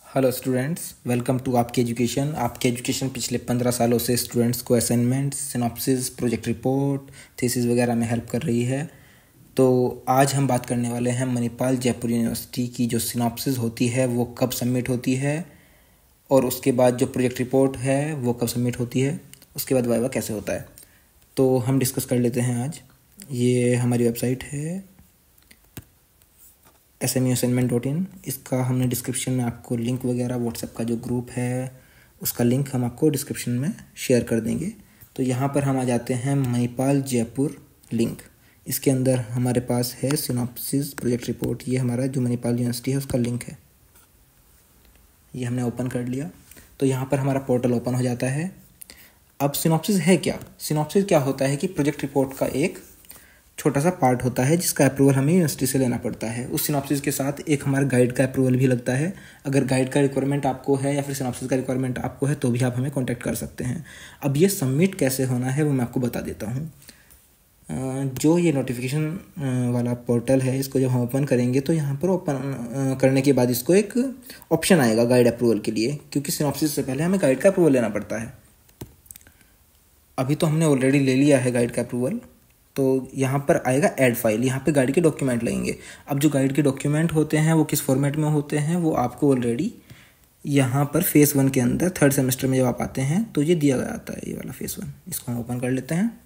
Hello students, welcome to आपकी education. आपकी education पिछले 15 सालों से स्टूडेंट्स को assignments, synopsis, project report, thesis वगैरह में हेल्प कर रही है। तो आज हम बात करने वाले हैं मणिपाल जयपुर यूनिवर्सिटी की जो सिनॉप्सिस होती है वो कब सबमिट होती है, और उसके बाद जो प्रोजेक्ट रिपोर्ट है वो कब सबमिट होती है, उसके बाद वाइवा कैसे होता है। तो हम डिस्कस कर लेते हैं आज। ये हमारी वेबसाइट है SMUassignment.in। इसका हमने डिस्क्रिप्शन में आपको लिंक वगैरह, व्हाट्सएप का जो ग्रुप है उसका लिंक हम आपको डिस्क्रिप्शन में शेयर कर देंगे। तो यहाँ पर हम आ जाते हैं मणिपाल जयपुर लिंक। इसके अंदर हमारे पास है सिनॉप्सिस प्रोजेक्ट रिपोर्ट। ये हमारा जो मणिपाल यूनिवर्सिटी है उसका लिंक है, ये हमने ओपन कर लिया। तो यहाँ पर हमारा पोर्टल ओपन हो जाता है। अब सिनॉप्सिस है क्या? सिनॉप्सिस क्या होता है कि प्रोजेक्ट रिपोर्ट का एक छोटा सा पार्ट होता है जिसका अप्रूवल हमें यूनिवर्सिटी से लेना पड़ता है। उस सिनॉप्सिस के साथ एक हमारा गाइड का अप्रूवल भी लगता है। अगर गाइड का रिक्वायरमेंट आपको है या फिर सिनॉप्सिस का रिक्वायरमेंट आपको है तो भी आप हमें कांटेक्ट कर सकते हैं। अब ये सबमिट कैसे होना है वो मैं आपको बता देता हूँ। जो ये नोटिफिकेशन वाला पोर्टल है, इसको जब हम ओपन करेंगे तो यहाँ पर ओपन करने के बाद इसको एक ऑप्शन आएगा गाइड अप्रूवल के लिए, क्योंकि सिनॉप्सिस से पहले हमें गाइड का अप्रूवल लेना पड़ता है। अभी तो हमने ऑलरेडी ले लिया है गाइड का अप्रूवल, तो यहाँ पर आएगा ऐड फाइल। यहाँ पे गाइड के डॉक्यूमेंट लगेंगे। अब जो गाइड के डॉक्यूमेंट होते हैं वो किस फॉर्मेट में होते हैं वो आपको ऑलरेडी यहाँ पर फेस 1 के अंदर 3rd सेमेस्टर में जब आप आते हैं तो ये दिया गया आता है, ये वाला फेस 1। इसको हम ओपन कर लेते हैं।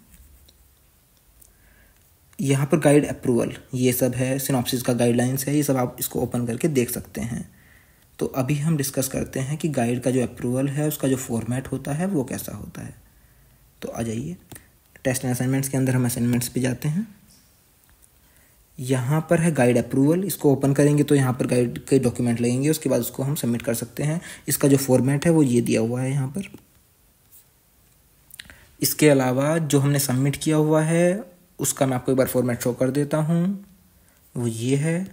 यहाँ पर गाइड अप्रूवल ये सब है, सिनॉप्सिस का गाइडलाइंस है, ये सब आप इसको ओपन करके देख सकते हैं। तो अभी हम डिस्कस करते हैं कि गाइड का जो अप्रूवल है उसका जो फॉर्मेट होता है वो कैसा होता है। तो आ जाइए, टेस्ट एंड असाइनमेंट्स के अंदर हम असाइनमेंट्स पे जाते हैं। यहाँ पर है गाइड अप्रूवल। इसको ओपन करेंगे तो यहाँ पर गाइड के डॉक्यूमेंट लगेंगे, उसके बाद उसको हम सबमिट कर सकते हैं। इसका जो फॉर्मेट है वो ये दिया हुआ है यहाँ पर। इसके अलावा जो हमने सबमिट किया हुआ है उसका मैं आपको एक बार फॉर्मेट शो कर देता हूँ। वो ये है,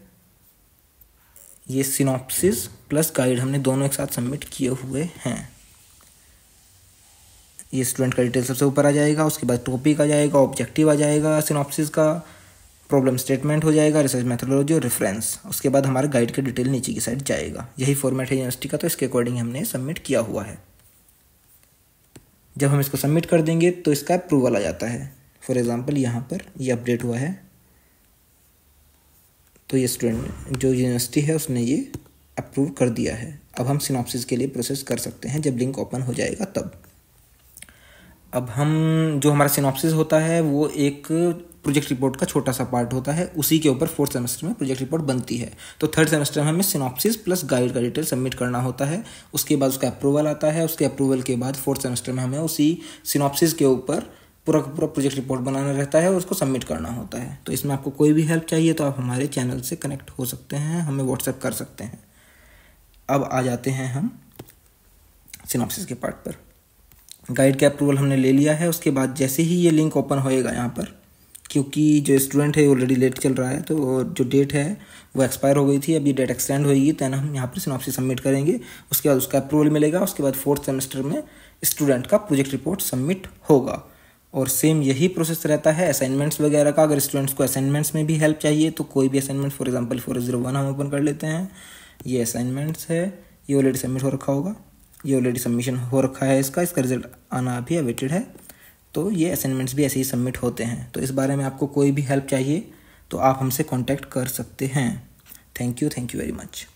ये सिनॉप्सिस प्लस गाइड हमने दोनों एक साथ सबमिट किए हुए हैं। ये स्टूडेंट का डिटेल सबसे ऊपर आ जाएगा, उसके बाद टॉपिक आ जाएगा, ऑब्जेक्टिव आ जाएगा सिनॉप्सिस का, प्रॉब्लम स्टेटमेंट हो जाएगा, रिसर्च मेथोडोलॉजी और रेफरेंस। उसके बाद हमारा गाइड का डिटेल नीचे की साइड जाएगा। यही फॉर्मेट है यूनिवर्सिटी का, तो इसके अकॉर्डिंग हमने सबमिट किया हुआ है। जब हम इसको सबमिट कर देंगे तो इसका अप्रूवल आ जाता है। फॉर एग्जाम्पल यहाँ पर ये अपडेट हुआ है, तो ये स्टूडेंट जो यूनिवर्सिटी है उसने ये अप्रूव कर दिया है। अब हम सिनॉप्सिस के लिए प्रोसेस कर सकते हैं जब लिंक ओपन हो जाएगा तब। अब हम जो हमारा सिनॉप्सिस होता है वो एक प्रोजेक्ट रिपोर्ट का छोटा सा पार्ट होता है, उसी के ऊपर 4th सेमेस्टर में प्रोजेक्ट रिपोर्ट बनती है। तो 3rd सेमेस्टर में हमें सिनॉप्सिस प्लस गाइड का डिटेल सबमिट करना होता है। उसके बाद उसका अप्रूवल आता है। उसके अप्रूवल के बाद 4th सेमेस्टर में हमें उसी सिनॉप्सिस के ऊपर पूरा प्रोजेक्ट रिपोर्ट बनाना रहता है और उसको सबमिट करना होता है। तो इसमें आपको कोई भी हेल्प चाहिए तो आप हमारे चैनल से कनेक्ट हो सकते हैं, हमें व्हाट्सएप कर सकते हैं। अब आ जाते हैं हम सिनॉप्सिस के पार्ट पर। गाइड का अप्रूवल हमने ले लिया है। उसके बाद जैसे ही ये लिंक ओपन होएगा यहाँ पर, क्योंकि जो स्टूडेंट है ऑलरेडी लेट चल रहा है तो जो डेट है वो एक्सपायर हो गई थी, अब ये डेट एक्सटेंड होगी, तो हम यहाँ पर सिनॉप्सिस सबमिट करेंगे। उसके बाद उसका अप्रूवल मिलेगा। उसके बाद 4th सेमेस्टर में स्टूडेंट का प्रोजेक्ट रिपोर्ट सबमिट होगा। और सेम यही प्रोसेस रहता है असाइनमेंट्स वगैरह का। अगर स्टूडेंट्स को असाइनमेंट्स में भी हेल्प चाहिए तो कोई भी असाइनमेंट, फॉर एग्जाम्पल 401 हम ओपन कर लेते हैं। ये असाइनमेंट्स है, ये ऑलरेडी सबमिट हो रखा होगा, ये ऑलरेडी सबमिशन हो रखा है। इसका रिजल्ट आना अभी अवेटेड है। तो ये असाइनमेंट्स भी ऐसे ही सबमिट होते हैं। तो इस बारे में आपको कोई भी हेल्प चाहिए तो आप हमसे कांटेक्ट कर सकते हैं। Thank you very much.